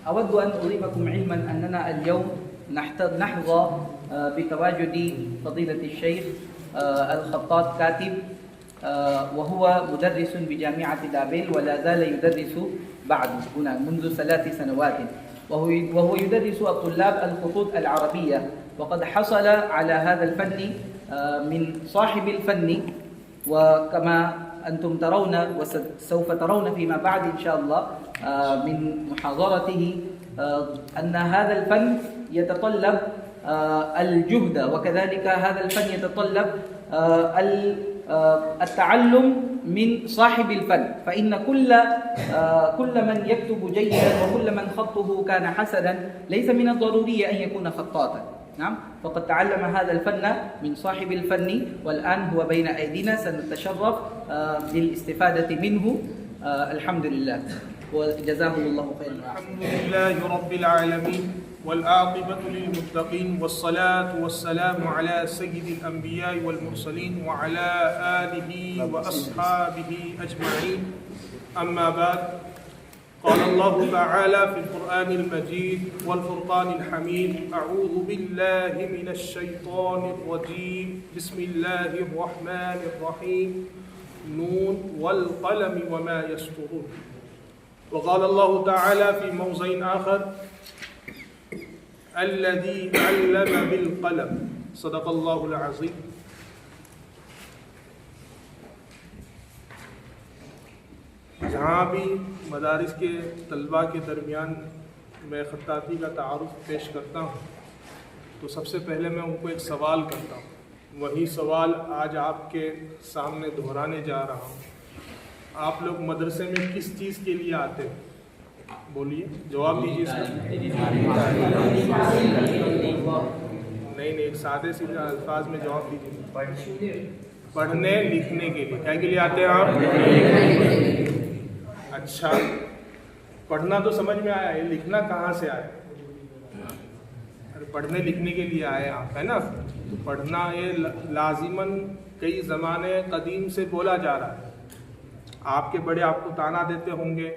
أود أن أضيفكم علما أننا اليوم نحظى بتواجد فضيلة الشيخ الخطاط كاتب، وهو مدرس بجامعة بابل ولا زال يدرس بعد هنا منذ 3 سنوات، وهو يدرس الطلاب الخطوط العربية، وقد حصل على هذا الفن من صاحب الفن. وكما أنتم ترون وسوف ترون فيما بعد إن شاء الله من محاضرته أن هذا الفن يتطلب الجهد، وكذلك هذا الفن يتطلب التعلم من صاحب الفن، فإن كل من يكتب جيدا وكل من خطه كان حسنا ليس من الضروري أن يكون خطاطا. نعم، فقد تعلم هذا الفن من صاحب الفن، والآن هو بين أيدينا، سنتشرف بالاستفادة منه. الحمد لله وجزاهم الله خيرا. الحمد لله رب العالمين والعاقبة للمتقين والصلاة والسلام على سيد الأنبياء والمرسلين وعلى آله وأصحابه أجمعين. أما بعد، قال الله تعالى في القرآن المجيد والفرقان الحميد: أعوذ بالله من الشيطان الرجيم، بسم الله الرحمن الرحيم، نون والقلم وما يسطرون. وقال الله تعالى في موضع آخر: الذي علم بالقلم، صدق الله العظيم. جہاں بھی مدارس کے طلباء کے درمیان میں خطاطی کا تعارف پیش کرتا ہوں تو سب سے پہلے میں ان کو ایک سوال کرتا ہوں، وہی سوال آج آپ کے سامنے دہرانے جا رہا ہوں۔ آپ لوگ مدرسے میں کس چیز کے لیے آتے ہیں؟ بولیے، جواب دیجیے اس کا۔ نہیں، ایک سادے سیدھے الفاظ میں جواب دیجیے۔ پڑھنے لکھنے کے لیے۔ کیا کے لیے آتے ہیں آپ؟ اچھا، پڑھنا تو سمجھ میں آیا، یہ لکھنا کہاں سے آیا؟ پڑھنے لکھنے کے لیے آئے آپ، ہے نا؟ تو پڑھنا یہ لازماً کئی زمانے قدیم سے بولا جا رہا ہے۔ آپ کے بڑے آپ کو تانا دیتے ہوں گے،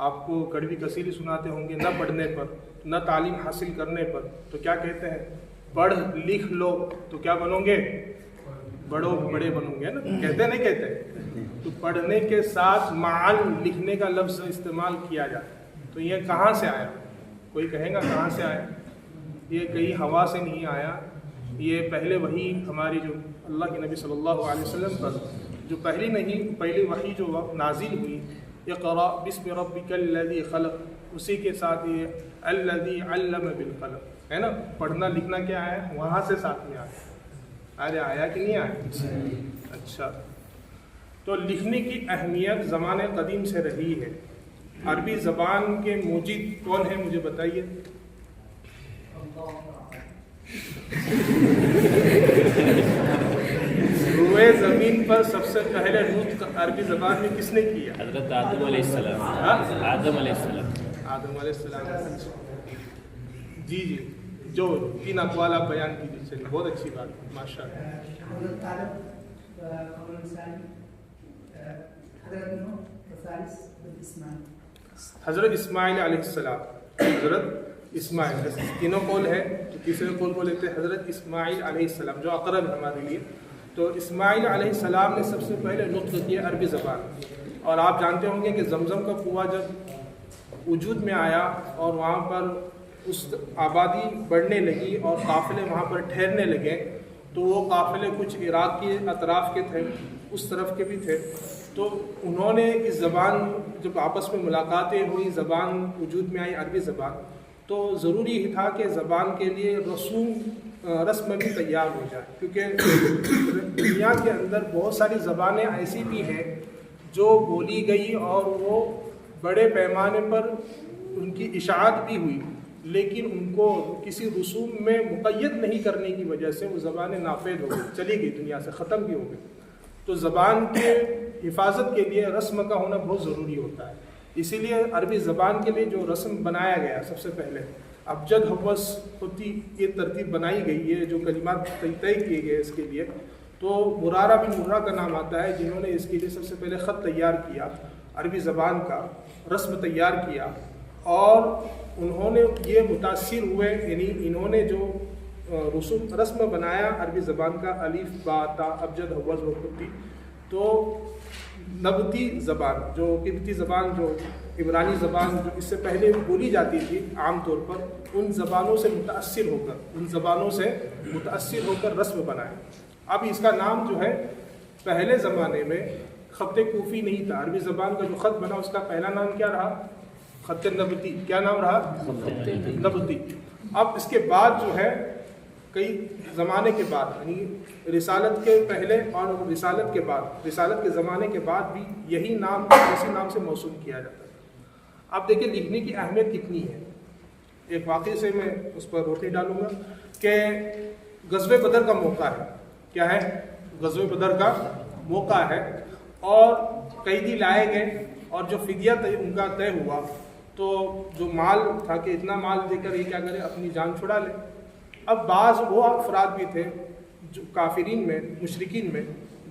آپ کو کڑوی کثیری سناتے ہوں گے نہ پڑھنے پر، نہ تعلیم حاصل کرنے پر، تو کیا کہتے ہیں؟ پڑھ لکھ لو تو کیا بنو گے؟ بڑے بنو گے نا، کہتے نہیں کہتے؟ تو پڑھنے کے ساتھ معاً لکھنے کا لفظ استعمال کیا جاتا ہے۔ تو یہ کہاں سے آیا؟ کوئی کہے گا کہاں سے آیا؟ یہ کہیں ہوا سے نہیں آیا، یہ پہلے وحی ہماری جو اللہ کے نبی صلی اللہ علیہ وسلم پر جو پہلی وحی جو نازل ہوئی، اقرأ بسم ربک الذی خلق، اسی کے ساتھ یہ الذی علم بالقلم ہے نا۔ پڑھنا لکھنا کیا ہے؟ وہاں سے ساتھ میں آیا۔ ارے آیا کہ نہیں آیا؟ اچھا، تو لکھنے کی اہمیت زمانے قدیم سے رہی ہے۔ عربی زبان کے موجد کون ہیں مجھے بتائیے؟ روئے زمین پر سب سے پہلے نطق عربی زبان میں کس نے کیا؟ حضرت آدم علیہ السلام۔ آدم علیہ السلام۔ آدم علیہ السلام۔ جی جو 3 اقوال آپ بیان کیجیے، چلیے بہت اچھی بات، ماشاء اللہ۔ حضرت اسماعیل علیہ السلام، حضرت اسماعیل، تینوں قول ہے تو تیسرے قول کو لیتے ہیں حضرت اسماعیل علیہ السلام، جو اقرب ہے ہمارے لیے۔ تو اسماعیل علیہ السلام نے سب سے پہلے نطق کیا عربی زبان، اور آپ جانتے ہوں گے کہ زمزم کا کنواں جب وجود میں آیا اور وہاں پر اس آبادی بڑھنے لگی اور قافلے وہاں پر ٹھہرنے لگے، تو وہ قافلے کچھ عراق کے اطراف کے تھے، اس طرف کے بھی تھے، تو انہوں نے اس زبان جب آپس میں ملاقاتیں ہوئی، زبان وجود میں آئی عربی زبان، تو ضروری ہی تھا کہ زبان کے لیے رسم بھی تیار ہو جائے، کیونکہ دنیا کے اندر بہت ساری زبانیں ایسی بھی ہیں جو بولی گئی اور وہ بڑے پیمانے پر ان کی اشاعت بھی ہوئی، لیکن ان کو کسی رسوم میں مقید نہیں کرنے کی وجہ سے وہ زبانیں نافذ ہو گئی، چلی گئی دنیا سے، ختم بھی ہو گئی۔ تو زبان کے حفاظت کے لیے رسم کا ہونا بہت ضروری ہوتا ہے، اسی لیے عربی زبان کے لیے جو رسم بنایا گیا سب سے پہلے ابجد حوص ہوتی یہ ترتیب بنائی گئی ہے، جو کلمات طے کیے گئے اس کے لیے، تو مرارہ بن مرہ کا نام آتا ہے جنہوں نے اس کے لیے سب سے پہلے خط تیار کیا، عربی زبان کا رسم تیار کیا، اور انہوں نے یہ متاثر ہوئے، یعنی انہوں نے جو رسم بنایا عربی زبان کا، الف با تا ابجد حوض وقتی، تو نبتی زبان جو قبطی زبان جو عبرانی زبان جو اس سے پہلے بولی جاتی تھی عام طور پر، ان زبانوں سے متاثر ہو کر رسم بنایا۔ اب اس کا نام جو ہے پہلے زمانے میں خط کوفی نہیں تھا، عربی زبان کا جو خط بنا اس کا پہلا نام کیا رہا؟ خط نبتی۔ کیا نام رہا؟ نبتی۔ اب اس کے بعد جو ہے کئی زمانے کے بعد، یعنی رسالت کے پہلے اور رسالت کے بعد، رسالت کے زمانے کے بعد بھی یہی نام اسی نام سے موسوم کیا جاتا ہے۔ اب دیکھیں لکھنے کی اہمیت کتنی ہے۔ ایک واقعے سے میں اس پر روشنی ڈالوں گا کہ غزوہ بدر کا موقع ہے۔ کیا ہے؟ غزوہ بدر کا موقع ہے، اور قیدی لائے گئے، اور جو فدیہ ان کا طے ہوا، تو جو مال تھا کہ اتنا مال دے کر یہ کیا کرے، اپنی جان چھڑا لے۔ اب بعض وہ افراد بھی تھے جو کافرین میں، مشرکین میں،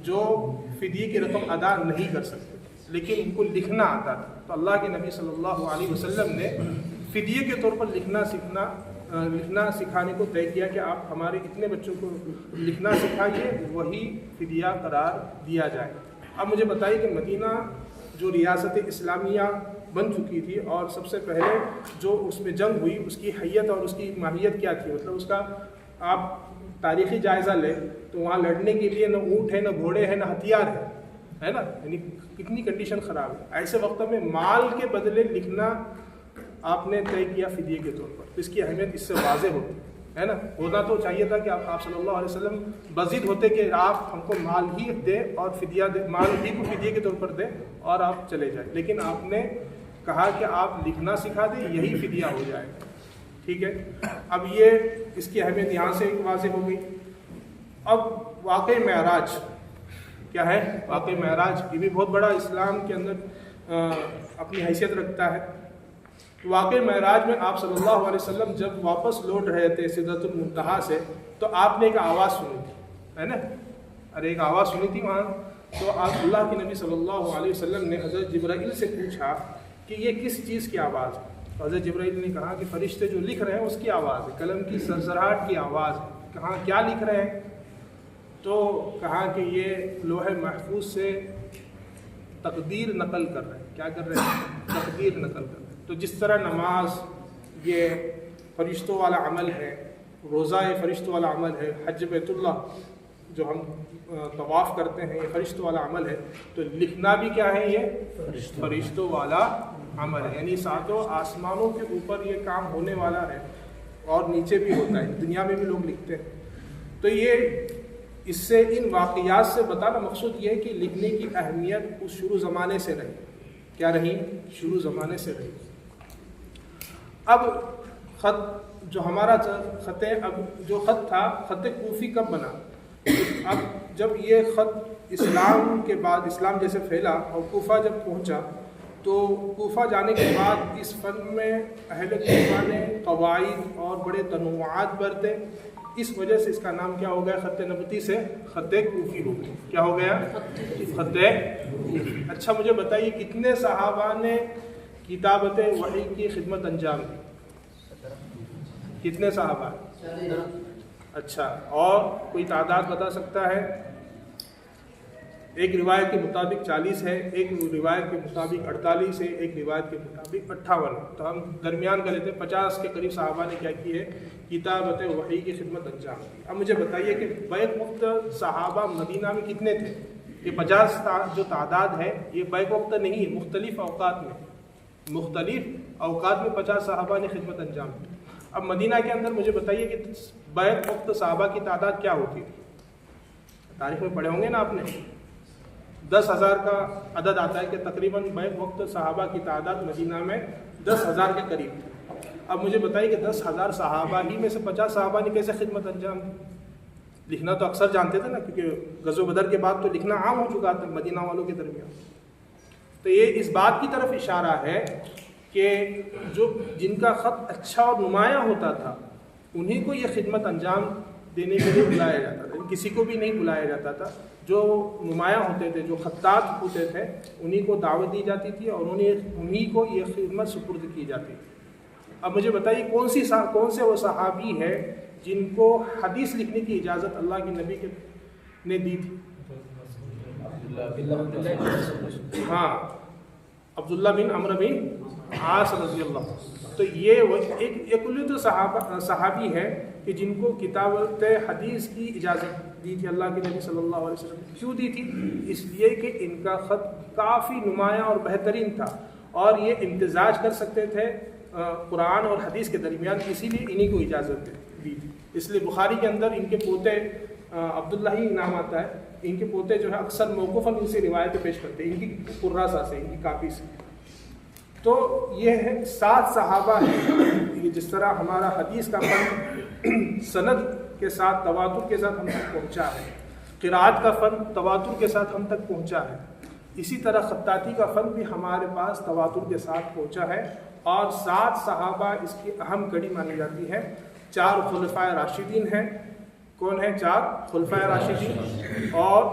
جو فدیے کی رقم ادا نہیں کر سکتے، لیکن ان کو لکھنا آتا تھا۔ تو اللہ کے نبی صلی اللہ علیہ وسلم نے فدیے کے طور پر لکھنا سکھانے کو طے کیا کہ آپ ہمارے اتنے بچوں کو لکھنا سکھائیے، وہی فدیہ قرار دیا جائے۔ اب مجھے بتائیے کہ مدینہ جو ریاست اسلامیہ بن چکی تھی، اور سب سے پہلے جو اس میں جنگ ہوئی، اس کی حیت اور اس کی ماہیت کیا تھی؟ مطلب اس کا آپ تاریخی جائزہ لیں تو وہاں لڑنے کے لیے نہ اونٹ ہے، نہ گھوڑے ہیں، نہ ہتھیار ہے نا، یعنی کتنی کنڈیشن خراب ہے۔ ایسے وقت میں مال کے بدلے لکھنا آپ نے طے کیا فدیے کے طور پر، تو اس کی اہمیت اس سے واضح ہوتی ہے نا۔ ہونا تو چاہیے تھا کہ آپ صلی اللہ علیہ وسلم بضد ہوتے کہ آپ ہم کو مال ہی دے اور فدیہ دے، مال ہی کو فدیے کے طور پر دے اور آپ چلے جائیں، لیکن آپ نے کہا کہ آپ لکھنا سکھا دیں، یہی فدیہ ہو جائے۔ ٹھیک ہے، اب یہ اس کی اہمیت یہاں سے واضح ہو گئی۔ اب واقعہ معراج کیا ہے؟ واقعہ معراج یہ بھی بہت بڑا اسلام کے اندر اپنی حیثیت رکھتا ہے۔ واقعہ معراج میں آپ صلی اللہ علیہ وسلم جب واپس لوٹ رہے تھے سدرۃ المنتہا سے، تو آپ نے ایک آواز سنی تھی، ہے نا، ایک آواز سنی تھی وہاں۔ تو آپ اللہ کے نبی صلی اللہ علیہ وسلم نے حضرت جبرائیل سے پوچھا کہ یہ کس چیز کی آواز ہے؟ حضرت جبرائیل نے کہا کہ فرشتے جو لکھ رہے ہیں اس کی آواز ہے، قلم کی سرسراہٹ کی آواز ہے۔ کہاں کیا لکھ رہے ہیں؟ تو کہا کہ یہ لوح محفوظ سے تقدیر نقل کر رہے ہیں۔ کیا کر رہے ہیں؟ تقدیر نقل کر رہے ہیں۔ تو جس طرح نماز یہ فرشتوں والا عمل ہے، روزہ یہ فرشتوں والا عمل ہے، حج بیت اللہ جو ہم طواف کرتے ہیں یہ فرشتوں والا عمل ہے، تو لکھنا بھی کیا ہے؟ یہ فرشتوں والا عمل ہے، یعنی ساتوں آسمانوں کے اوپر یہ کام ہونے والا ہے، اور نیچے بھی ہوتا ہے، دنیا میں بھی لوگ لکھتے ہیں۔ تو یہ اس سے ان واقعات سے بتانا مقصود یہ ہے کہ لکھنے کی اہمیت اس شروع زمانے سے رہی۔ کیا رہی؟ شروع زمانے سے رہی۔ اب خط جو ہمارا خط ہے، اب جو خط تھا، خط کوفی کب بنا؟ اب جب یہ خط اسلام کے بعد، اسلام جیسے پھیلا اور کوفہ جب پہنچا، تو کوفہ جانے کے بعد اس فن میں اہل کوفہ نے قواعد اور بڑے تنوعات برتے، اس وجہ سے اس کا نام کیا ہو گیا؟ خط نبتی سے خط کوفی ہو گیا۔ کیا ہو گیا؟ خط کوفی۔ اچھا مجھے بتائیے کتنے صحابہ نے کتابت وحی کی خدمت انجام دی؟ کتنے صحابہ؟ اچھا، اور کوئی تعداد بتا سکتا ہے؟ ایک روایت کے مطابق 40 ہے، ایک روایت کے مطابق 48 ہے، ایک روایت کے مطابق 58۔ تو ہم درمیان کا لیتے ہیں، 50 کے قریب صحابہ نے کیا کی ہے؟ کتابت وحی کی خدمت انجام دی۔ اب مجھے بتائیے کہ بیک وقت صحابہ مدینہ میں کتنے تھے؟ یہ 50 جو تعداد ہے یہ بیک وقت نہیں ہے، مختلف اوقات میں 50 صحابہ نے خدمت انجام دی۔ اب مدینہ کے اندر مجھے بتائیے کہ بیک وقت صحابہ کی تعداد کیا ہوتی تھی؟ تاریخ میں پڑھے ہوں گے نا آپ نے، 10,000 کا عدد آتا ہے کہ تقریباً بیک وقت صحابہ کی تعداد مدینہ میں 10,000 کے قریب تھی۔ اب مجھے بتائیے کہ 10,000 صحابہ ہی میں سے 50 صحابہ نے کیسے خدمت انجام دی؟ لکھنا تو اکثر جانتے تھے نا، کیونکہ غزوہ بدر کے بعد تو لکھنا عام ہو چکا تھا مدینہ والوں کے درمیان۔ تو یہ اس بات کی طرف اشارہ ہے کہ جن کا خط اچھا اور نمایاں ہوتا تھا انہی کو یہ خدمت انجام دینے کے لیے بلایا جاتا تھا، کسی کو بھی نہیں بلایا جاتا تھا. جو نمایاں ہوتے تھے، جو خطاط ہوتے تھے، انہی کو دعوت دی جاتی تھی اور انہی کو یہ خدمت سپرد کی جاتی تھی. اب مجھے بتائیے کون سے وہ صحابی ہے جن کو حدیث لکھنے کی اجازت اللہ کے نبی نے دی تھی؟ ہاں، عبداللہ بن عمرو بن عاص رضی اللہ. تو یہ ایک تو صحابی ہے کہ جن کو کتابت حدیث کی اجازت دی تھی اللہ کے نبی صلی اللہ علیہ وسلم. کیوں دی تھی؟ اس لیے کہ ان کا خط کافی نمایاں اور بہترین تھا اور یہ امتزاج کر سکتے تھے قرآن اور حدیث کے درمیان، اسی لیے انہی کو اجازت دی تھی. اس لیے بخاری کے اندر ان کے پوتے عبداللہ ہی نام آتا ہے. ان کے پوتے جو ہے اکثر موقوفاً ان سے روایتیں پیش کرتے ہیں، ان کی قراسہ سے، ان کی کاپی سے. تو یہ ہے 7 صحابہ ہیں. جس طرح ہمارا حدیث کا فن سند کے ساتھ تواتر کے ساتھ ہم تک پہنچا ہے، قرات کا فن تواتر کے ساتھ ہم تک پہنچا ہے، اسی طرح خطاطی کا فن بھی ہمارے پاس تواتر کے ساتھ پہنچا ہے. اور 7 صحابہ اس کی اہم کڑی مانی جاتی ہے. 4 خلفائے راشدین ہیں. کون ہیں 4 خلفائے راشدین؟ اور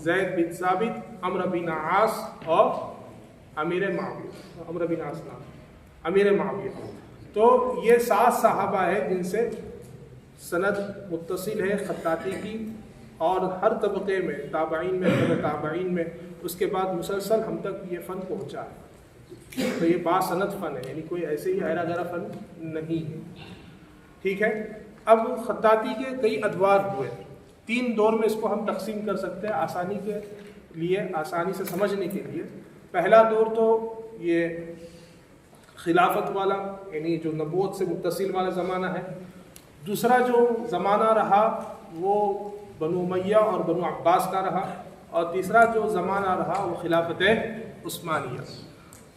زید بن ثابت، عمرو بن عاص اور امیر معاویہ. عمرو بن عاص نام امیر معاویہ. تو یہ 7 صحابہ ہیں جن سے سند متصل ہے خطاطی کی، اور ہر طبقے میں، تابعین میں، تابعین میں، اس کے بعد مسلسل ہم تک یہ فن پہنچا ہے. تو یہ باسند فن ہے، یعنی کوئی ایسے ہی ایرا گرا فن نہیں ہے. ٹھیک ہے. اب خطاطی کے کئی ادوار ہوئے. 3 دور میں اس کو ہم تقسیم کر سکتے ہیں آسانی کے لیے، آسانی سے سمجھنے کے لیے. پہلا دور تو یہ خلافت والا، یعنی جو نبوت سے متصل والا زمانہ ہے. دوسرا جو زمانہ رہا وہ بنو امیہ اور بنو عباس کا رہا. اور تیسرا جو زمانہ رہا وہ خلافت عثمانیہ.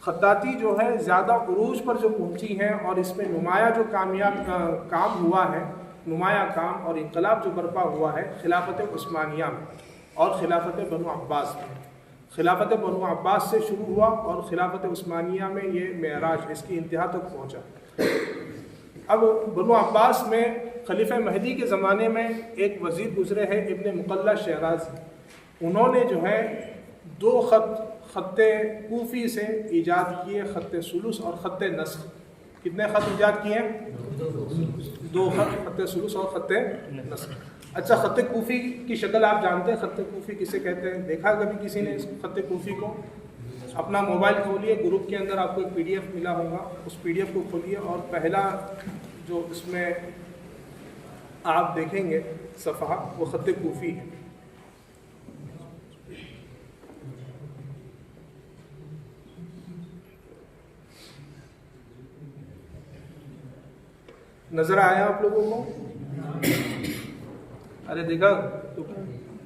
خطاطی جو ہے زیادہ عروج پر جو پہنچی ہیں اور اس میں نمایاں جو کام ہوا ہے، نمایاں کام اور انقلاب جو برپا ہوا ہے خلافت عثمانیہ میں اور خلافت بنو عباس میں. خلافت بنو عباس سے شروع ہوا اور خلافت عثمانیہ میں یہ معراج اس کی انتہا تک پہنچا. اب بنو عباس میں خلیفہ مہدی کے زمانے میں ایک وزیر گزرے ہیں ابن مقلہ شیرازی. انہوں نے جو ہے 2 خط کوفی سے ایجاد کیے، خط ثلث اور خط نسخ. کتنے خط ایجاد کیے ہیں؟ 2 خط ثلث اور خط نسخ. اچھا، خط کوفی کی شکل آپ جانتے ہیں؟ خط کوفی کسے کہتے ہیں؟ دیکھا کبھی کسی نے اس خط کوفی کو؟ اپنا موبائل کھولیے، گروپ کے اندر آپ کو ایک PDF ملا ہوگا، اس PDF کو کھولیے اور پہلا جو اس میں آپ دیکھیں گے صفحہ وہ خط کوفی ہے. نظر آیا آپ لوگوں کو؟ ارے دیکھا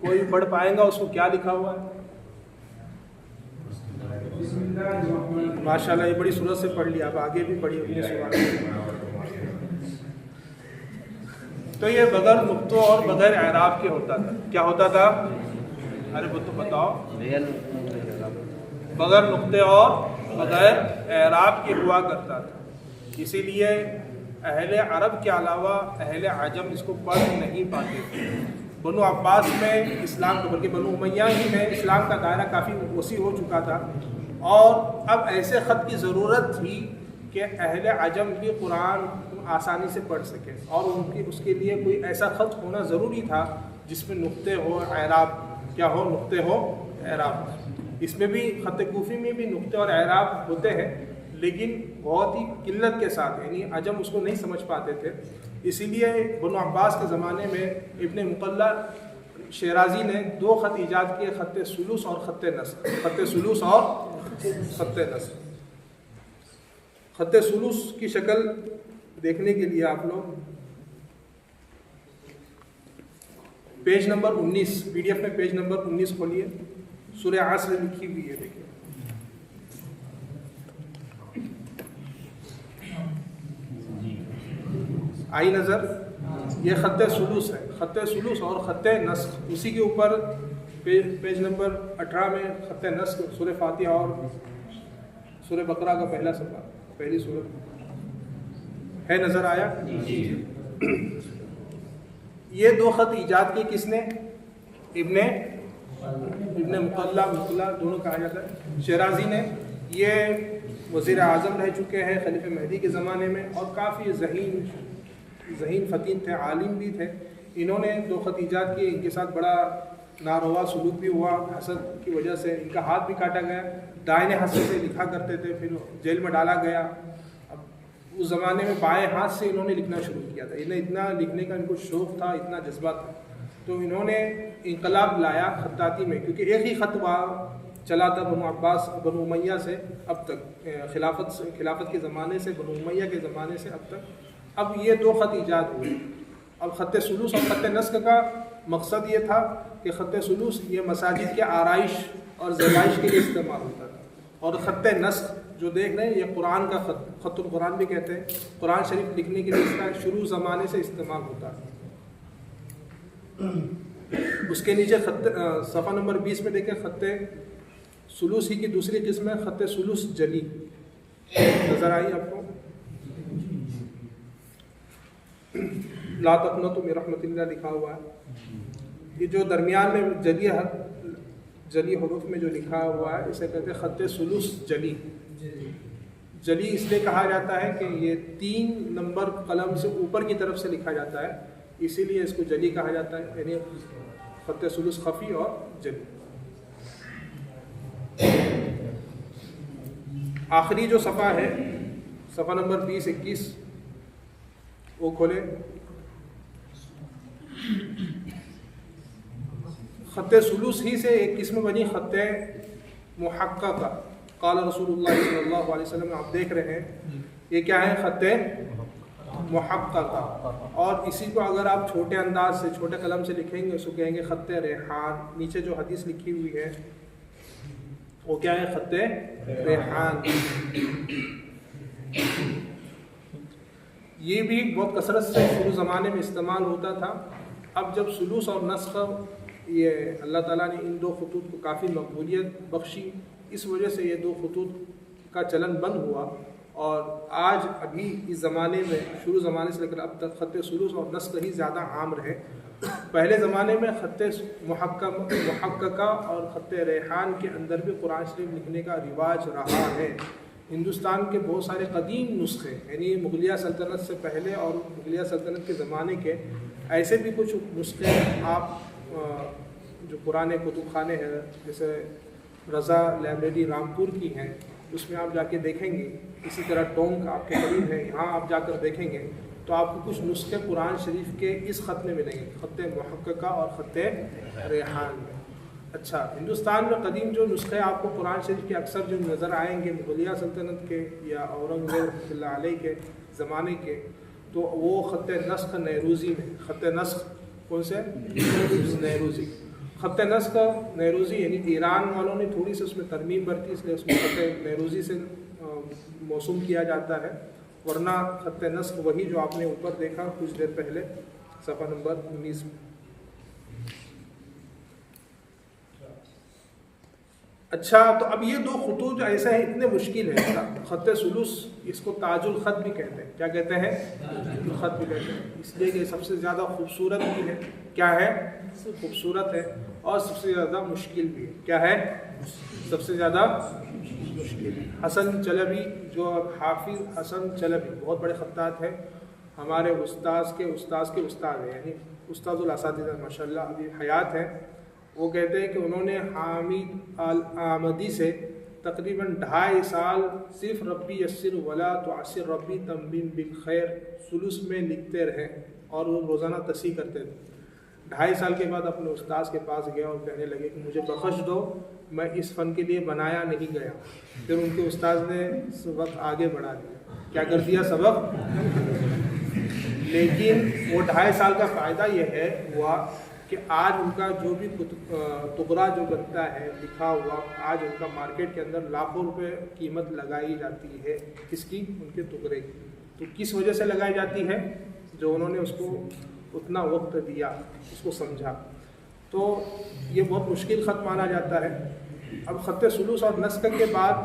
کوئی پڑھ پائے گا اس کو کیا لکھا ہوا ہے؟ ماشاءاللہ یہ بڑی صورت سے پڑھ لیا. آپ آگے بھی پڑھیے اپنی سوال. تو یہ بغیر نقطوں اور بغیر اعراب کے ہوتا تھا. کیا ہوتا تھا؟ ارے وہ تو بتاؤ. بغیر نقطے اور بغیر اعراب کے ہوا کرتا تھا. اسی لیے اہل عرب کے علاوہ اہل عجم اس کو پڑھ نہیں پاتے تھے. بنو عباس میں اسلام کا، بلکہ بنو امیہ ہی میں اسلام کا دائرہ کافی وسیع ہو چکا تھا، اور اب ایسے خط کی ضرورت تھی کہ اہل عجم بھی قرآن آسانی سے پڑھ سکے، اور اس کے لیے کوئی ایسا خط ہونا ضروری تھا جس میں نقطے ہو، اعراب کیا ہو، نقطے ہو، اعراب. اس میں بھی خط کوفی میں بھی نقطے اور اعراب ہوتے ہیں، لیکن بہت ہی قلت کے ساتھ، یعنی عجم اس کو نہیں سمجھ پاتے تھے. اسی لیے بنو عباس کے زمانے میں ابن مقلہ شیرازی نے 2 خط ایجاد کیے، خط ثلث اور خط نسخ. خط ثلث اور خط نسخ. خط ثلث کی شکل دیکھنے کے لیے آپ لوگ پیج نمبر 19 PDF میں پیج نمبر 19 کھولیے. سورہ عصر لکھی ہوئی ہے، دیکھیے. آئی نظر؟ یہ خط ثلث ہے. خط ثلث اور خط نسخ. اسی کے اوپر پیج نمبر 18 میں خط نسخ سورہ فاتحہ اور سورہ بقرہ کا پہلا صفحہ، پہلی سورت ہے. نظر آیا؟ یہ دو خط ایجاد کی کس نے؟ ابن مقلہ دونوں کہا جاتا ہے، شیرازی نے۔ یہ وزیر اعظم رہ چکے ہیں خلیفہ مہدی کے زمانے میں، اور کافی ذہین فطین تھے، عالم بھی تھے۔ انہوں نے دو خط ایجاد کیے، ان کے ساتھ بڑا ناروا سلوک بھی ہوا، حسد کی وجہ سے ان کا ہاتھ بھی کاٹا گیا، دائیں ہاتھ سے لکھا کرتے تھے، پھر جیل میں ڈالا گیا۔ اب اس زمانے میں بائیں ہاتھ سے انہوں نے لکھنا شروع کیا تھا، انہیں اتنا لکھنے کا ان کو شوق تھا، اتنا جذبہ تھا، تو انہوں نے انقلاب لایا خطاطی میں، کیونکہ ایک ہی خط چلا تھا بنو امیہ سے اب تک، خلافت کے زمانے سے، بنو امیہ کے زمانے سے اب تک۔ اب یہ دو خط ایجاد ہوئے۔ اب خط سلوس اور خط نسخ کا مقصد یہ تھا کہ خط سلوس یہ مساجد کے آرائش اور زیبائش کے لیے استعمال ہوتا تھا، اور خط نسخ جو دیکھ رہے ہیں یہ قرآن کا خط القرآن بھی کہتے ہیں، قرآن شریف لکھنے کے لیے اس کا شروع زمانے سے استعمال ہوتا ہے۔ اس کے نیچے صفحہ نمبر 20 میں دیکھیں، خط سلوس ہی کی دوسری قسم ہے خط سلوس جلی، نظر آئی آپ کو؟ لا تقنطوا من رحمت اللہ لکھا ہوا ہے، یہ جو درمیان میں جلی حروف میں جو لکھا ہوا ہے اسے کہتے ہیں خط سلوس جلی۔ جلی اس لیے کہا جاتا ہے کہ یہ 3 نمبر قلم سے اوپر کی طرف سے لکھا جاتا ہے، اسی لیے اس کو جلی کہا جاتا ہے، یعنی خط سلوس خفی اور جلی۔ آخری جو صفحہ ہے، صفحہ نمبر 20-21 وہ کھولے۔ خط سلوس ہی سے ایک قسم بنی خط محققہ، قال رسول اللہ صلی اللہ علیہ وسلم، آپ دیکھ رہے ہیں یہ کیا ہے؟ خط محققہ۔ اور اسی کو اگر آپ چھوٹے انداز سے، چھوٹے قلم سے لکھیں گے اس کو کہیں گے خط ریحان۔ نیچے جو حدیث لکھی ہوئی ہے وہ کیا ہے؟ خط ریحان۔ یہ بھی بہت کثرت سے شروع زمانے میں استعمال ہوتا تھا۔ اب جب سلوس اور نسخ، یہ اللہ تعالیٰ نے ان دو خطوط کو کافی مقبولیت بخشی، اس وجہ سے یہ دو خطوط کا چلن بند ہوا، اور آج ابھی اس زمانے میں شروع زمانے سے لے کر اب تک خط سلوس اور نسخ ہی زیادہ عام رہے۔ پہلے زمانے میں خط محققہ اور خط ریحان کے اندر بھی قرآن شریف لکھنے کا رواج رہا ہے۔ ہندوستان کے بہت سارے قدیم نسخے، یعنی مغلیہ سلطنت سے پہلے اور مغلیہ سلطنت کے زمانے کے ایسے بھی کچھ نسخے آپ جو پرانے کتب خانے ہیں، جیسے رضا لائبریری رامپور کی ہیں، اس میں آپ جا کے دیکھیں گے، اسی طرح ٹونک آپ کے قریب ہے، یہاں آپ جا کر دیکھیں گے تو آپ کو کچھ نسخے قرآن شریف کے اس خط میں ملیں گے، خط محققہ اور خط ریحان میں۔ اچھا، ہندوستان میں قدیم جو نسخے آپ کو قرآن شریف کے اکثر جو نظر آئیں گے مغلیہ سلطنت کے یا اورنگزیب رحمۃ اللہ علیہ کے زمانے کے، تو وہ خط نسخ نیروزی میں، خط نسخ کون سے؟ نیروزی۔ خط نسخ نیروزی یعنی ایران والوں نے تھوڑی سی اس میں ترمیم برتی، اس لیے اس میں خط نیروزی سے موسوم کیا جاتا ہے، ورنہ خط نسخ وہی جو آپ نے اوپر دیکھا کچھ دیر پہلے صفحہ نمبر 19 میں۔ اچھا، تو اب یہ دو خطوط جو ایسے ہیں اتنے مشکل ہیں، خط سلوس اس کو تاج الخط بھی کہتے ہیں۔ کیا کہتے ہیں؟ خط بھی کہتے ہیں، اس لیے کہ سب سے زیادہ خوبصورت بھی ہے۔ کیا ہے؟ خوبصورت ہے، اور سب سے زیادہ مشکل بھی ہے۔ کیا ہے؟ سب سے زیادہ مشکل ہے۔ حسن چلبی، جو حافظ حسن چلبی بہت بڑے خطاط ہیں، ہمارے استاذ کے استاذ ہیں، یعنی استاد الاساتذہ ماشاء اللہ ابھی حیات ہیں۔ وہ کہتے ہیں کہ انہوں نے حامد آمدی سے تقریباً 2.5 سال صرف ربی یسر ولا تعسر ربی تمبین بالخیر سلوس میں لکھتے رہے، اور وہ روزانہ تصحیح کرتے تھے۔ 2.5 سال کے بعد اپنے استاذ کے پاس گیا اور کہنے لگے کہ مجھے بخش دو، میں اس فن کے لیے بنایا نہیں گیا۔ پھر ان کے استاذ نے سبق آگے بڑھا دیا، کیا کر دیا؟ سبق۔ لیکن وہ 2.5 سال کا فائدہ یہ ہوا کہ آج ان کا جو بھی ٹکڑا جو بنتا ہے لکھا ہوا، آج ان کا مارکیٹ کے اندر لاکھوں روپے قیمت لگائی جاتی ہے۔ کس کی؟ ان کے ٹکڑے کی۔ تو کس وجہ سے لگائی جاتی ہے؟ جو انہوں نے اس کو اتنا وقت دیا، اس کو سمجھا۔ تو یہ بہت مشکل خط مانا جاتا ہے۔ اب خط سلوس اور نسخ کے بعد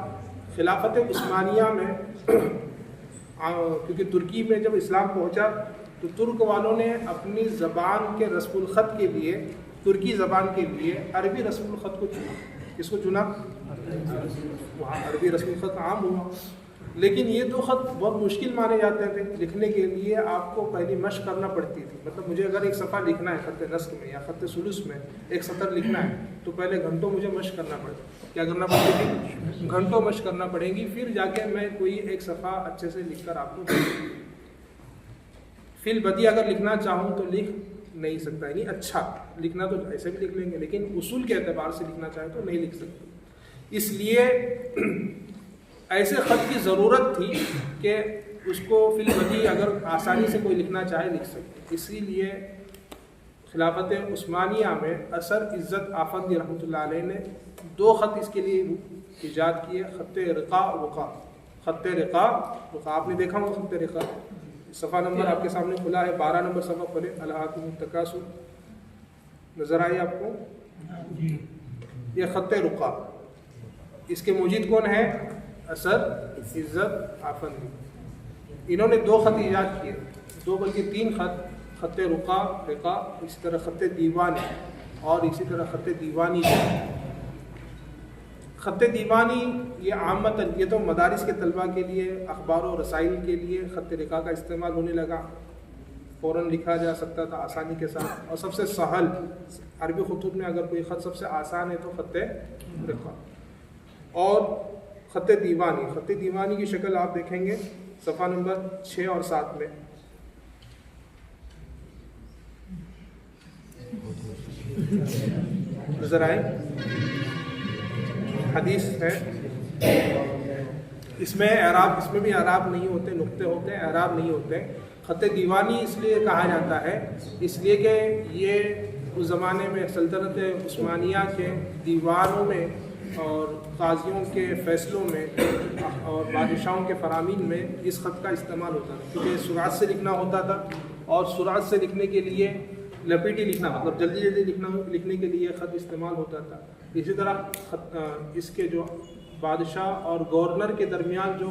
خلافت عثمانیہ میں، کیونکہ ترکی میں جب اسلام پہنچا تو ترک والوں نے اپنی زبان کے رسم الخط کے لیے، ترکی زبان کے لیے عربی رسم الخط کو چنا. کس کو چنا؟ وہاں عربی رسم الخط عام ہوا. لیکن یہ دو خط بہت مشکل مانے جاتے تھے لکھنے کے لیے. آپ کو پہلی مشق کرنا پڑتی تھی. مطلب مجھے اگر ایک صفحہ لکھنا ہے خط نسق میں یا خط ثلث میں ایک سطر لکھنا ہے تو پہلے گھنٹوں مجھے مشق کرنا پڑتا. کیا کرنا پڑے گی؟ گھنٹوں مشق کرنا پڑیں گی. پھر جا کے میں کوئی ایک صفحہ اچھے سے لکھ کر آپ کو دوں. فی البدیہہ اگر لکھنا چاہوں تو لکھ نہیں سکتا. یعنی اچھا لکھنا تو ایسے بھی لکھ لیں گے، لیکن اصول کے اعتبار سے لکھنا چاہے تو نہیں لکھ سکتے. اس لیے ایسے خط کی ضرورت تھی کہ اس کو فی البدیہہ اگر آسانی سے کوئی لکھنا چاہے لکھ سکتے. اسی لیے خلافت عثمانیہ میں اثر عزت آفندی رحمۃ اللہ علیہ نے دو خط اس کے لیے ایجاد کیے، خط رقا وقا. خط رقا وقا آپ نے دیکھا ہوگا. خط رقا صفحہ نمبر آپ کے سامنے کھلا ہے، 12 نمبر صفحہ پڑھے. الہاکم التکاثر نظر آئی آپ کو؟ یہ خط رقا. اس کے موجد کون ہے؟ اثر عزت آفندی. انہوں نے دو خط ایجاد کیے، دو بلکہ 3 خط. خط رقا، اسی طرح خط دیوانی اور اسی طرح خط دیوانی. خط دیوانی یہ عامتاً یہ تو مدارس کے طلباء کے لیے، اخبار و رسائل کے لیے خط رقا کا استعمال ہونے لگا. فوراً لکھا جا سکتا تھا آسانی کے ساتھ، اور سب سے سہل عربی خطوط میں اگر کوئی خط سب سے آسان ہے تو خط رقا. اور خط دیوانی، خط دیوانی کی شکل آپ دیکھیں گے صفحہ نمبر 6 اور 7 میں. نظر آئے؟ حدیث ہے. اس میں اعراب، اس میں بھی اعراب نہیں ہوتے، نقطے ہوتے ہیں، اعراب نہیں ہوتے. خط دیوانی اس لیے کہا جاتا ہے اس لیے کہ یہ اس زمانے میں سلطنت عثمانیہ کے دیوانوں میں اور قاضیوں کے فیصلوں میں اور بادشاہوں کے فرامین میں اس خط کا استعمال ہوتا تھا، کیونکہ سرعت سے لکھنا ہوتا تھا. اور سرعت سے لکھنے کے لیے لپیٹی لکھنا، مطلب جلدی جلدی لکھنے کے لیے خط استعمال ہوتا تھا. اسی طرح اس کے جو بادشاہ اور گورنر کے درمیان جو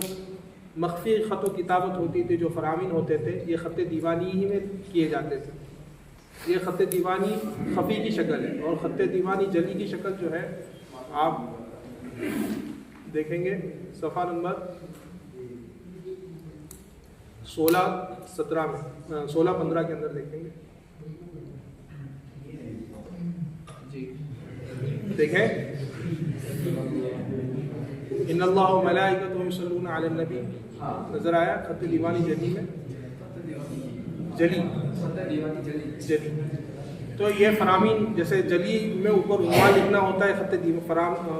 مخفی خط و کتابت ہوتی تھی، جو فرامین ہوتے تھے، یہ خط دیوانی ہی میں کیے جاتے تھے. یہ خط دیوانی خفی کی شکل ہے، اور خط دیوانی جلی کی شکل جو ہے آپ دیکھیں گے صفحہ نمبر 16-17 میں، 16-15 کے اندر دیکھیں گے. دیکھیں، ان اللہ و ملائکتہ یصلون علی النبی. نظر آیا؟ خط دیوانی جلی میں، جلی. تو یہ فرامین جیسے جلی میں اوپر عنوان لکھنا ہوتا ہے، خط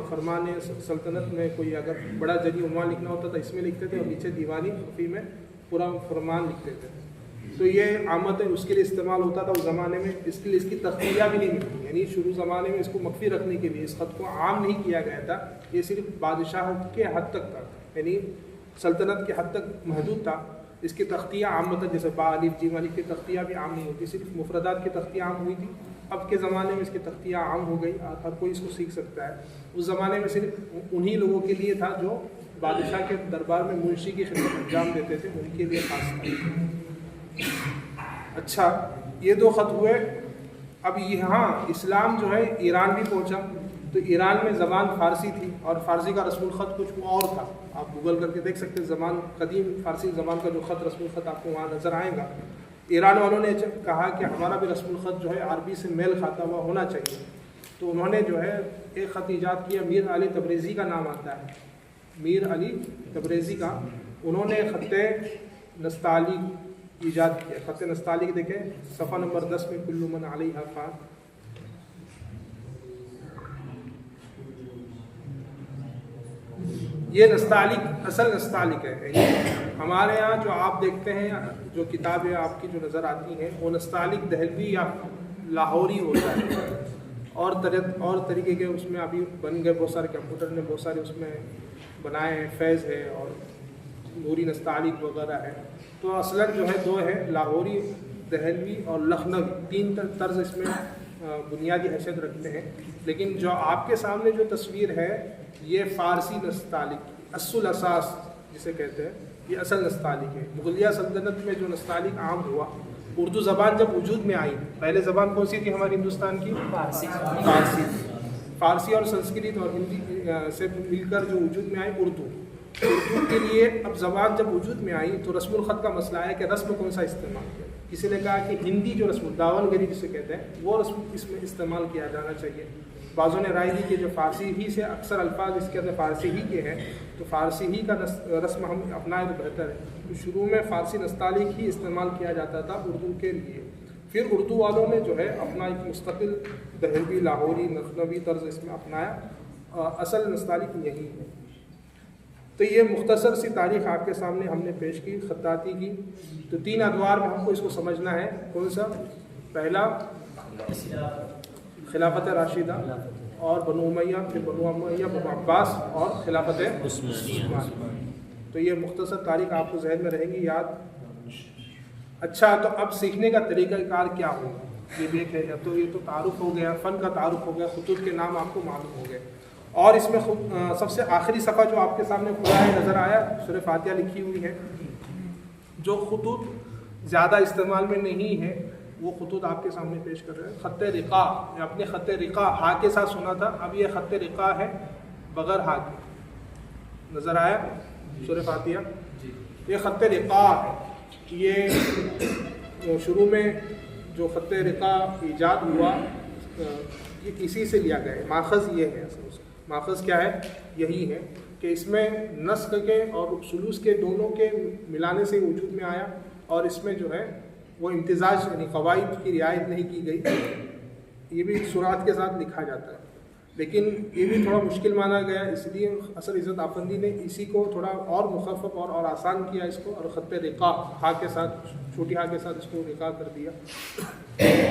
فرمان سلطنت میں کوئی اگر بڑا جلی عنوان لکھنا ہوتا تھا اس میں لکھتے تھے، اور نیچے دیوانی خفی میں پورا فرمان لکھتے تھے. تو یہ عامت اس کے لیے استعمال ہوتا تھا اس زمانے میں. اس کے لیے اس کی تختیہ بھی نہیں ملتی، یعنی شروع زمانے میں اس کو مخفی رکھنے کے لیے اس خط کو عام نہیں کیا گیا تھا. یہ صرف بادشاہ کے حد تک تھا، یعنی سلطنت کے حد تک محدود تھا. اس کی تختیہ عامت جیسے با الف جیم الف کی تختیہ بھی عام نہیں ہوتی، صرف مفردات کی تختیہ عام ہوئی تھی. اب کے زمانے میں اس کی تختیہ عام ہو گئی، ہر کوئی اس کو سیکھ سکتا ہے. اس زمانے میں صرف انہی لوگوں کے لیے تھا جو بادشاہ کے دربار میں منشی کی خدمت انجام دیتے تھے، ان کے لیے خاص تھا. اچھا، یہ دو خط ہوئے. اب یہاں اسلام جو ہے ایران بھی پہنچا، تو ایران میں زبان فارسی تھی، اور فارسی کا رسم الخط کچھ اور تھا. آپ گوگل کر کے دیکھ سکتے ہیں، زبان قدیم فارسی زبان کا جو خط رسم الخط آپ کو وہاں نظر آئے گا. ایران والوں نے کہا کہ ہمارا بھی رسم الخط جو ہے عربی سے میل کھاتا ہوا ہونا چاہیے. تو انہوں نے جو ہے ایک خط ایجاد کیا، میر علی تبریزی کا نام آتا ہے، میر علی تبریزی کا. انہوں نے خط نستعلیق ایجاد کیا. خط نستعلیق دیکھیں صفحہ نمبر 10 میں، کل من علیہا فان. یہ نستعلیق اصل نستعلیق ہے. ہمارے یہاں جو آپ دیکھتے ہیں، جو کتابیں آپ کی جو نظر آتی ہیں، وہ نستعلیق دہلوی یا لاہوری ہوتا ہے، اور طریقے کے اس میں ابھی بن گئے. بہت سارے کمپیوٹر نے بہت سارے اس میں بنائے ہیں، فیض ہے اور نوری نستعلیق وغیرہ ہے. تو اصلاً جو ہے دو ہے، لاہوری، دہلوی اور لکھنوی. 3 طرز اس میں بنیادی حیثیت رکھتے ہیں. لیکن جو آپ کے سامنے جو تصویر ہے یہ فارسی نستعلیق، اصل اساس جسے کہتے ہیں، یہ اصل نستعلیق ہے. مغلیہ سلطنت میں جو نستعلیق عام ہوا اردو زبان جب وجود میں آئی، پہلے زبان کون سی تھی ہماری ہندوستان کی؟ فارسی اور سنسکرت اور ہندی سے مل کر جو وجود میں آئی اردو کے لیے اب زبان جب وجود میں آئی تو رسم الخط کا مسئلہ ہے کہ رسم کون سا استعمال کیا. کسی نے کہا کہ ہندی جو رسم داون گری جسے کہتے ہیں وہ رسم اس میں استعمال کیا جانا چاہیے. بعضوں نے رائے دی کہ جو فارسی ہی سے اکثر الفاظ اس کے اندر فارسی ہی کے ہیں تو فارسی ہی کا رسم ہم اپنائیں تو بہتر ہے. تو شروع میں فارسی نستعلیق ہی استعمال کیا جاتا تھا اردو کے لیے. پھر اردو والوں نے جو ہے اپنا ایک مستقل دہلوی لاہوری لکھنوی طرز اس میں اپنایا. اصل نستعلیق یہی ہے. تو یہ مختصر سی تاریخ آپ کے سامنے ہم نے پیش کی خطاطی کی. تو 3 ادوار میں ہم کو اس کو سمجھنا ہے. کون سا؟ پہلا خلافت راشدہ اور بنو امیہ، پھر بنو امیہ، بنو عباس اور خلافت عثمانیہ. تو یہ مختصر تاریخ آپ کو ذہن میں رہے گی یاد. اچھا تو اب سیکھنے کا طریقہ کار کیا ہوگا یہ بھی ایک ہے. تو یہ تو تعارف ہو گیا، فن کا تعارف ہو گیا، خطوط کے نام آپ کو معلوم ہو گئے. اور اس میں سب سے آخری صفحہ جو آپ کے سامنے کھلا ہے نظر آیا، سورہ فاتحہ لکھی ہوئی ہے. جو خطوط زیادہ استعمال میں نہیں ہے وہ خطوط آپ کے سامنے پیش کر رہے ہیں. خط رقا، اپنے خط رقا ہا کے ساتھ سنا تھا، اب یہ خط رقا ہے بغیر ہا کے. نظر آیا سورہ فاتحہ؟ یہ خط رقا ہے. یہ شروع میں جو خط رقا ایجاد ہوا یہ کسی سے لیا گیا ہے. ماخذ یہ ہے، ماخذ کیا ہے؟ یہی ہے کہ اس میں نسخ کے اور سلوس کے دونوں کے ملانے سے وجود میں آیا. اور اس میں جو ہے وہ امتزاج یعنی قواعد کی رعایت نہیں کی گئی. یہ بھی سرعت کے ساتھ لکھا جاتا ہے، لیکن یہ بھی تھوڑا مشکل مانا گیا. اس لیے اصل عزت آفندی نے اسی کو تھوڑا اور مخفف اور آسان کیا اس کو، اور خط رقا ہا کے ساتھ، چھوٹی ہا کے ساتھ اس کو رقا کر دیا.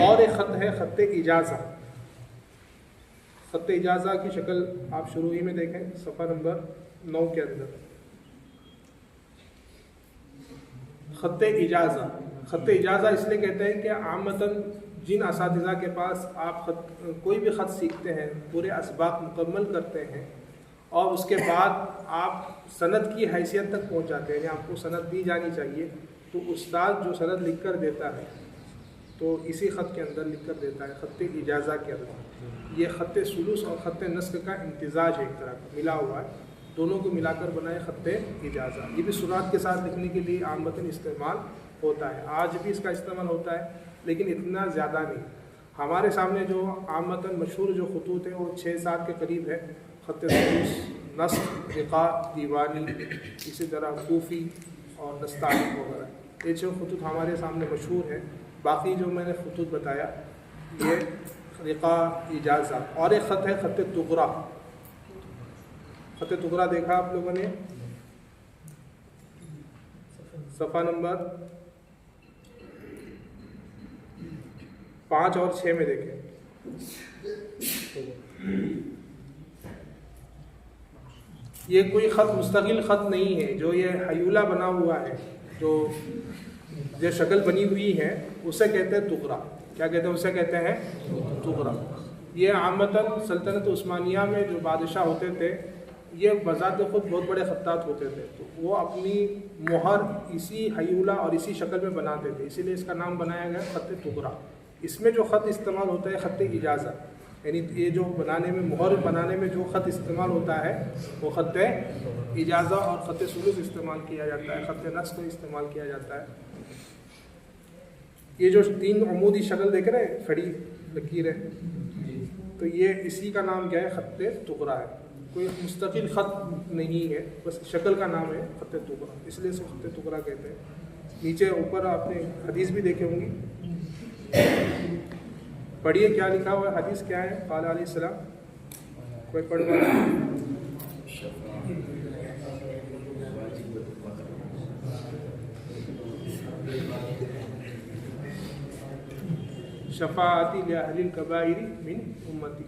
اور ایک خط ہے خط اجازہ. خط اجازہ کی شکل آپ شروع ہی میں دیکھیں صفحہ نمبر 9 کے اندر. خط اجازہ، خط اجازہ اس لیے کہتے ہیں کہ عامتاً جن اساتذہ کے پاس آپ کوئی بھی خط سیکھتے ہیں، پورے اسباق مکمل کرتے ہیں اور اس کے بعد آپ سند کی حیثیت تک پہنچ جاتے ہیں، یعنی آپ کو سند دی جانی چاہیے، تو استاد جو سند لکھ کر دیتا ہے تو اسی خط کے اندر لکھ کر دیتا ہے خط اجازہ کے اندر. یہ خط سلوس اور خط نسخ کا امتزاج ہے، ایک طرح کا ملا ہوا ہے، دونوں کو ملا کر بنائے خط اجازہ. یہ بھی سرعت کے ساتھ لکھنے کے لیے عامتاً استعمال ہوتا ہے. آج بھی اس کا استعمال ہوتا ہے لیکن اتنا زیادہ نہیں. ہمارے سامنے جو عامتاً مشہور جو خطوط ہیں وہ 6-7 کے قریب ہے. خط سلوس، نسخ، رقا، دیوانی، اسی طرح کوفی اور نستعلیق وغیرہ. یہ 6 خطوط ہمارے سامنے مشہور ہیں. باقی جو میں نے خطوط بتایا یہ رقا، اجازہ. اور ایک خط ہے خط تغرا. خط تغرا دیکھا آپ لوگوں نے؟ صفحہ نمبر 5 اور 6 میں دیکھیں. یہ کوئی خط مستقل خط نہیں ہے. جو یہ حیولہ بنا ہوا ہے، جو شکل بنی ہوئی ہے، اسے کہتے ہیں تغرا. کیا کہتے ہیں؟ اسے کہتے ہیں تغرا. یہ عامتاً سلطنت عثمانیہ میں جو بادشاہ ہوتے تھے یہ بذات خود بہت بڑے خطاط ہوتے تھے، تو وہ اپنی مہر اسی حیولہ اور اسی شکل میں بناتے تھے، اسی لیے اس کا نام بنایا گیا خط تغرا. اس میں جو خط استعمال ہوتا ہے خط اجازہ، یعنی یہ جو بنانے میں مہر بنانے میں جو خط استعمال ہوتا ہے وہ خط اجازہ. اور خط سلوس استعمال کیا جاتا ہے، خط نسخ استعمال کیا جاتا ہے. یہ جو 3 عمودی شکل دیکھ رہے ہیں، کھڑی لکیر ہے، تو یہ اسی کا نام کیا ہے؟ خط تغرا ہے. کوئی مستقل خط نہیں ہے، بس شکل کا نام ہے خط تغرا، اس لیے اس کو خط تغرا کہتے ہیں. نیچے اوپر آپ نے حدیث بھی دیکھے ہوں گی، پڑھیے کیا لکھا ہوا ہے. حدیث کیا ہے؟ قال علیہ السلام. کوئی پڑھ رہا ہے؟ شفاعتی لأہل الکبائر من امتی.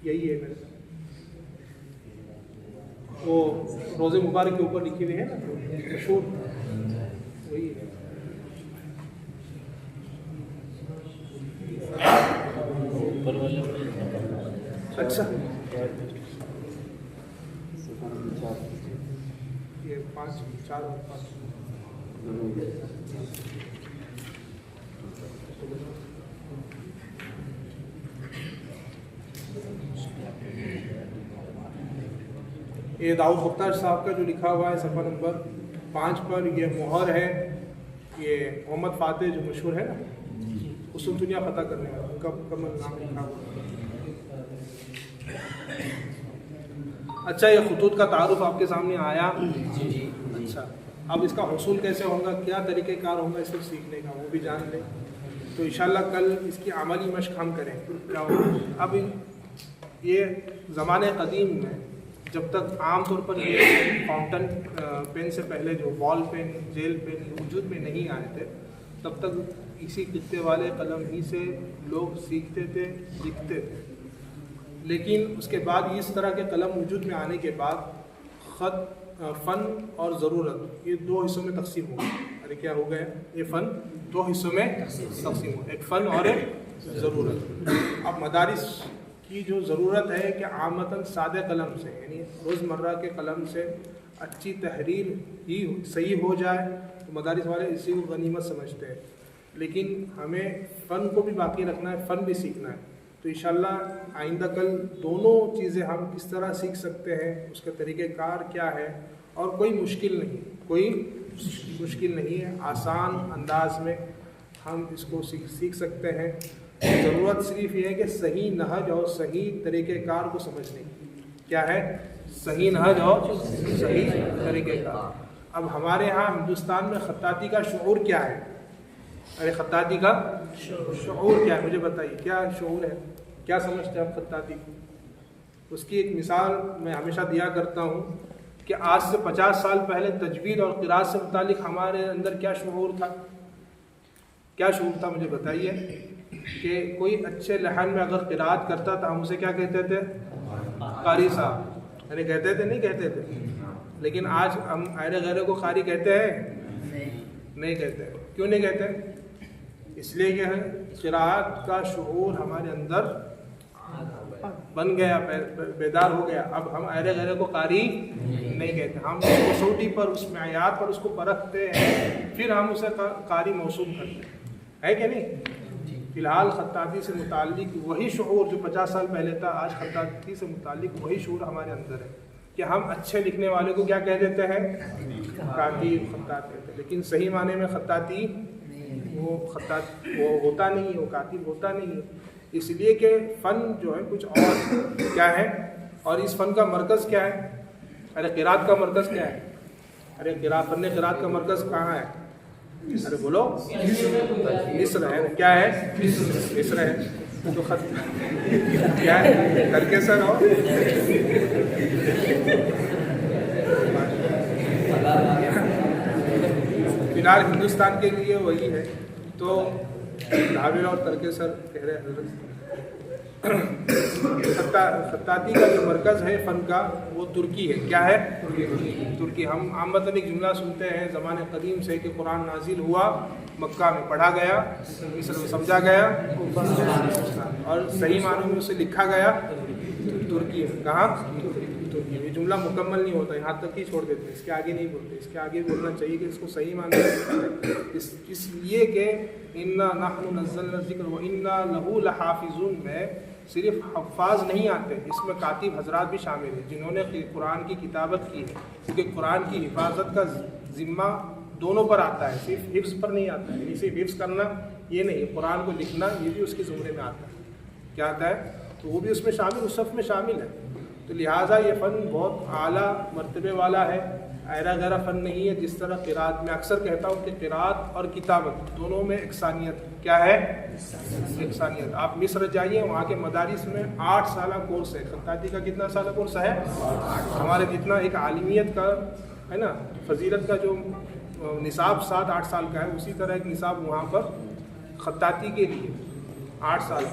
یہی ہے میرے وہ روزے مبارک کے اوپر لکھی ہوئی ہے نا مشہور، وہی ہے. اچھا یہ 5 4 اور 5 یہ داؤد بختار صاحب کا جو لکھا ہوا ہے صفحہ نمبر 5 پر، یہ مہر ہے، یہ محمد فاتح جو مشہور ہے نا قسم دنیا فتح کرنے والا، ان کا مکمل نام لکھا ہوا ہے۔ اچھا، یہ خطوط کا تعارف آپ کے سامنے آیا؟ اچھا، اب اس کا حصول کیسے ہوگا، کیا طریقہ کار ہوگا اس کو سیکھنے کا، وہ بھی جان لیں۔ تو انشاءاللہ کل اس کی عملی مشق ہم کریں کیا ہوگا۔ اب یہ زمانے قدیم میں جب تک عام طور پر یہ فاؤنٹن پین سے پہلے جو بال پین، جیل پین وجود میں نہیں آئے تھے، تب تک اسی خطے والے قلم ہی سے لوگ سیکھتے تھے، لکھتے تھے۔ لیکن اس کے بعد اس طرح کے قلم وجود میں آنے کے بعد خط، فن اور ضرورت، یہ دو حصوں میں تقسیم ہو گئے۔ ارے کیا ہو گیا، یہ فن دو حصوں میں تقسیم ہو، ایک فن اور ایک ضرورت۔ اب مدارس کی جو ضرورت ہے کہ عامتاً سادے قلم سے، یعنی روزمرہ کے قلم سے اچھی تحریر ہی صحیح ہو جائے، تو مدارس والے اسی کو غنیمت سمجھتے ہیں۔ لیکن ہمیں فن کو بھی باقی رکھنا ہے، فن بھی سیکھنا ہے۔ تو انشاءاللہ آئندہ کل دونوں چیزیں ہم کس طرح سیکھ سکتے ہیں، اس کا طریقہ کار کیا ہے، اور کوئی مشکل نہیں ہے، آسان انداز میں ہم اس کو سیکھ سکتے ہیں۔ ضرورت صرف یہ ہے کہ صحیح نہج اور صحیح طریقہ کار کو سمجھنے کی۔ کیا ہے؟ صحیح نہج اور صحیح طریقہ کار۔ اب ہمارے ہاں ہندوستان میں خطاطی کا شعور کیا ہے؟ ارے خطاطی کا شعور کیا ہے، مجھے بتائیے، کیا شعور ہے، کیا سمجھتے ہیں آپ خطاطی کو؟ اس کی ایک مثال میں ہمیشہ دیا کرتا ہوں کہ آج سے 50 سال پہلے تجوید اور قراءت سے متعلق ہمارے اندر کیا شعور تھا؟ کیا شعور تھا مجھے بتائیے؟ کہ کوئی اچھے لحن میں اگر قراءت کرتا تھا ہم اسے کیا کہتے تھے؟ قاری صاحب، یعنی کہتے تھے، نہیں کہتے تھے؟ لیکن آج ہم ایرے غیرے کو قاری کہتے ہیں؟ نہیں کہتے۔ کیوں نہیں کہتے؟ اس لیے کہ قراءت کا شعور ہمارے اندر بن گیا، بیدار ہو گیا۔ اب ہم ایرے غیرے کو قاری نہیں کہتے، ہم اس کسوٹی پر، اس معیار پر اس کو پرکھتے ہیں، پھر ہم اسے قاری موصوف کرتے ہیں، ہے کہ نہیں؟ فی الحال خطاطی سے متعلق وہی شعور جو 50 سال پہلے تھا، آج خطاطی سے متعلق وہی شعور ہمارے اندر ہے کہ ہم اچھے لکھنے والے کو کیا کہہ دیتے ہیں؟ کاتب، خطاط کہتے ہیں۔ لیکن صحیح معنی میں خطاطی وہ ہوتا نہیں ہے، وہ کاتب ہوتا نہیں ہے، اس لیے کہ فن جو ہے کچھ اور کیا ہے، اور اس فن کا مرکز کیا ہے؟ ارے قراءت کا مرکز کیا ہے؟ ارے فن قراءت کا مرکز کہاں ہے؟ ارے بولو، مصر ہے۔ کیا ہے؟ مصر ہے۔ تو خط کیا ہے؟ کر کے سر ہو فی الحال ہندوستان کے لیے وہی ہے۔ تو دھاویل اور ترکے سر کہہ رہے حضرت خطاطی کا جو مرکز ہے فن کا وہ ترکی ہے۔ کیا ہے؟ ترکی۔ ہم عامةً ایک جملہ سنتے ہیں زمانے قدیم سے کہ قرآن نازل ہوا مکہ میں، پڑھا گیا مصر میں، سمجھا گیا اور صحیح معنوں میں اسے لکھا گیا ترکی میں۔ کہاں؟ ترکی میں۔ یہ جملہ مکمل نہیں ہوتا، یہاں تک ہی چھوڑ دیتے ہیں، اس کے آگے نہیں بولتے۔ اس کے آگے بولنا چاہیے کہ اس کو صحیح معنی اس لیے کہ اِنَّا نَحْنُ نَزَّلْنَا الذِّكْرَ وَإِنَّا لَهُ لَحَافِظُونَ میں صرف حفاظ نہیں آتے، اس میں کاتب حضرات بھی شامل ہیں جنہوں نے قرآن کی کتابت کی ہے، کیونکہ قرآن کی حفاظت کا ذمہ دونوں پر آتا ہے، صرف حفظ پر نہیں آتا ہے۔ یعنی صرف حفظ کرنا یہ نہیں، قرآن کو لکھنا یہ بھی اس کے زمرے میں آتا ہے۔ کیا آتا ہے؟ تو وہ بھی اس میں شامل، اس صف میں شامل ہے۔ تو لہٰذا یہ فن بہت اعلیٰ مرتبے والا ہے، ایرا غیرہ فن نہیں ہے۔ جس طرح قراءت، میں اکثر کہتا ہوں کہ قراءت اور کتابت دونوں میں یکسانیت کیا ہے؟ یکسانیت۔ آپ مصر جائیے، وہاں کے مدارس میں 8 سالہ کورس ہے۔ خطاطی کا کتنا سالہ کورس ہے؟ ہمارے جتنا ایک عالمیت کا ہے نا، فضیلت کا جو نصاب 7-8 سال کا ہے، اسی طرح ایک نصاب وہاں پر خطاطی کے لیے 8 سال۔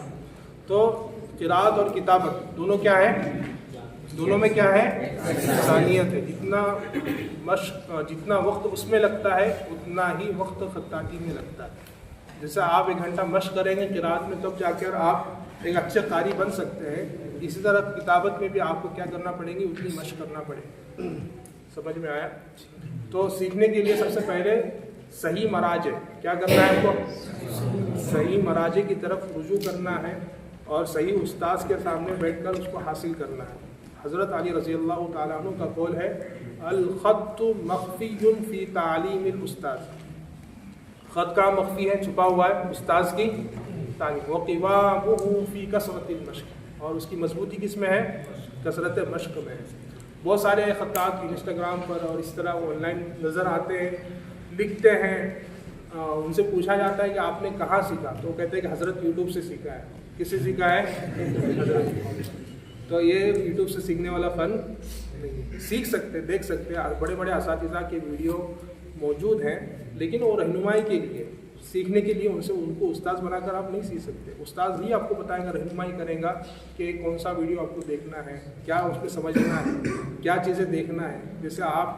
تو قراءت اور کتابت دونوں کیا ہے؟ دونوں میں کیا ہے؟ یکسانیت ہے۔ جتنا مشق، جتنا وقت اس میں لگتا ہے اتنا ہی وقت خطاطی میں لگتا ہے۔ جیسے آپ 1 گھنٹہ مشق کریں گے قراءت میں، تب جا کر آپ ایک اچھے قاری بن سکتے ہیں، اسی طرح کتابت میں بھی آپ کو کیا کرنا پڑے گی؟ اتنی مشق کرنا پڑے گی۔ سمجھ میں آیا؟ تو سیکھنے کے لیے سب سے پہلے صحیح مراجع کیا کرنا ہے؟ آپ کو صحیح مراجع کی طرف رجوع کرنا ہے اور صحیح استاذ کے سامنے بیٹھ کر اس کو حاصل کرنا ہے۔ حضرت علی رضی اللہ تعالیٰ عنہ کا قول ہے الخط مخفی فی تعلیم الاستاذ، خط کا مخفی ہے، چھپا ہوا ہے استاذ کی تعلیم، وقوامہ فی کثرت المشق، اور اس کی مضبوطی کس میں ہے؟ کثرت مشق میں ہے۔ بہت سارے خطاط انسٹاگرام پر اور اس طرح آن لائن نظر آتے ہیں، لکھتے ہیں، ان سے پوچھا جاتا ہے کہ آپ نے کہاں سیکھا، تو وہ کہتے ہیں کہ حضرت یوٹیوب سے سیکھا ہے۔ کس سے سیکھا ہے؟ حضرت۔ تو یہ یوٹیوب سے سیکھنے والا فن نہیں ہے۔ سیکھ سکتے، دیکھ سکتے، بڑے بڑے اساتذہ کے ویڈیو موجود ہیں، لیکن وہ رہنمائی کے لیے، سیکھنے کے لیے ان کو استاذ بنا کر آپ نہیں سیکھ سکتے۔ استاذ ہی آپ کو بتائے گا، رہنمائی کرے گا کہ کون سا ویڈیو آپ کو دیکھنا ہے، کیا اس پہ سمجھنا ہے، کیا چیزیں دیکھنا ہے۔ جیسے آپ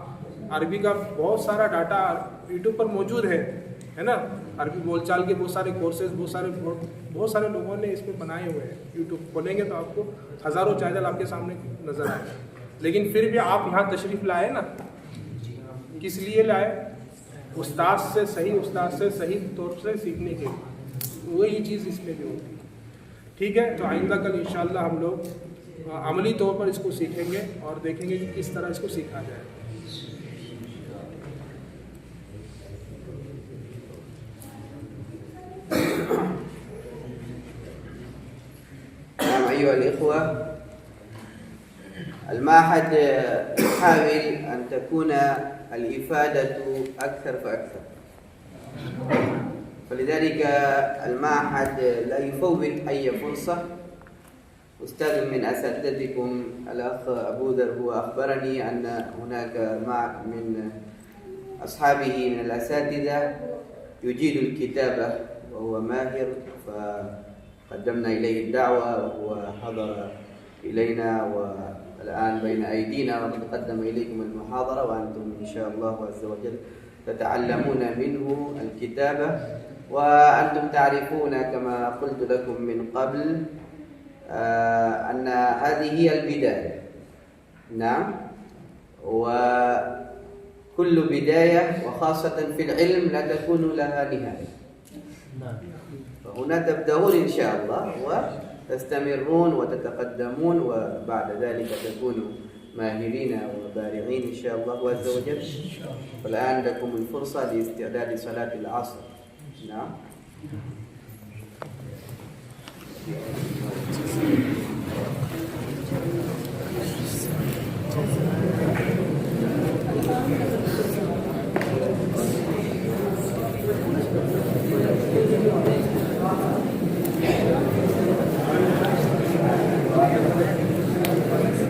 عربی کا بہت سارا ڈاٹا یوٹیوب پر موجود ہے نا، عربی بول چال کے بہت سارے کورسز، بہت سارے لوگوں نے اس پہ بنائے ہوئے ہیں۔ یوٹیوب کھولیں گے تو آپ کو ہزاروں چینل آپ کے سامنے نظر آئے، لیکن پھر بھی آپ یہاں تشریف لائے نا، کس لیے لائے؟ استاد سے صحیح طور سے سیکھنے کے لیے۔ وہی چیز اس میں بھی ہوتی ہے۔ ٹھیک ہے، تو آئندہ کل انشاءاللہ ہم لوگ عملی طور پر اس کو سیکھیں گے اور دیکھیں گے کہ کس طرح اس کو سیکھا جائے۔ أيها الإخوة، المعهد يحاول أن تكون الإفادة أكثر فأكثر، فلذلك المعهد لا يفوت أي فرصة. أستاذ من أساتذتكم الأخ أبو ذر هو أخبرني أن هناك من أصحابه من الأساتذة يجيد الكتابة وهو ماهر، فقدمنا إليه الدعوة وهو حضر إلينا والآن بين أيدينا، وقد قدم إليكم المحاضرة، وأنتم إن شاء الله عز وجل تتعلمون منه الكتابة. وأنتم تعرفون كما قلت لكم من قبل أن هذه هي البداية. نعم، وكل بداية وخاصة في العلم لا تكون لها نهاية. فهنا تبدأون إن شاء الله وتستمرون وتتقدمون، وبعد ذلك تكونوا ماهرين وبارعين إن شاء الله عز وجل. والآن لكم الفرصة لاستعداد صلاة العصر. نعم.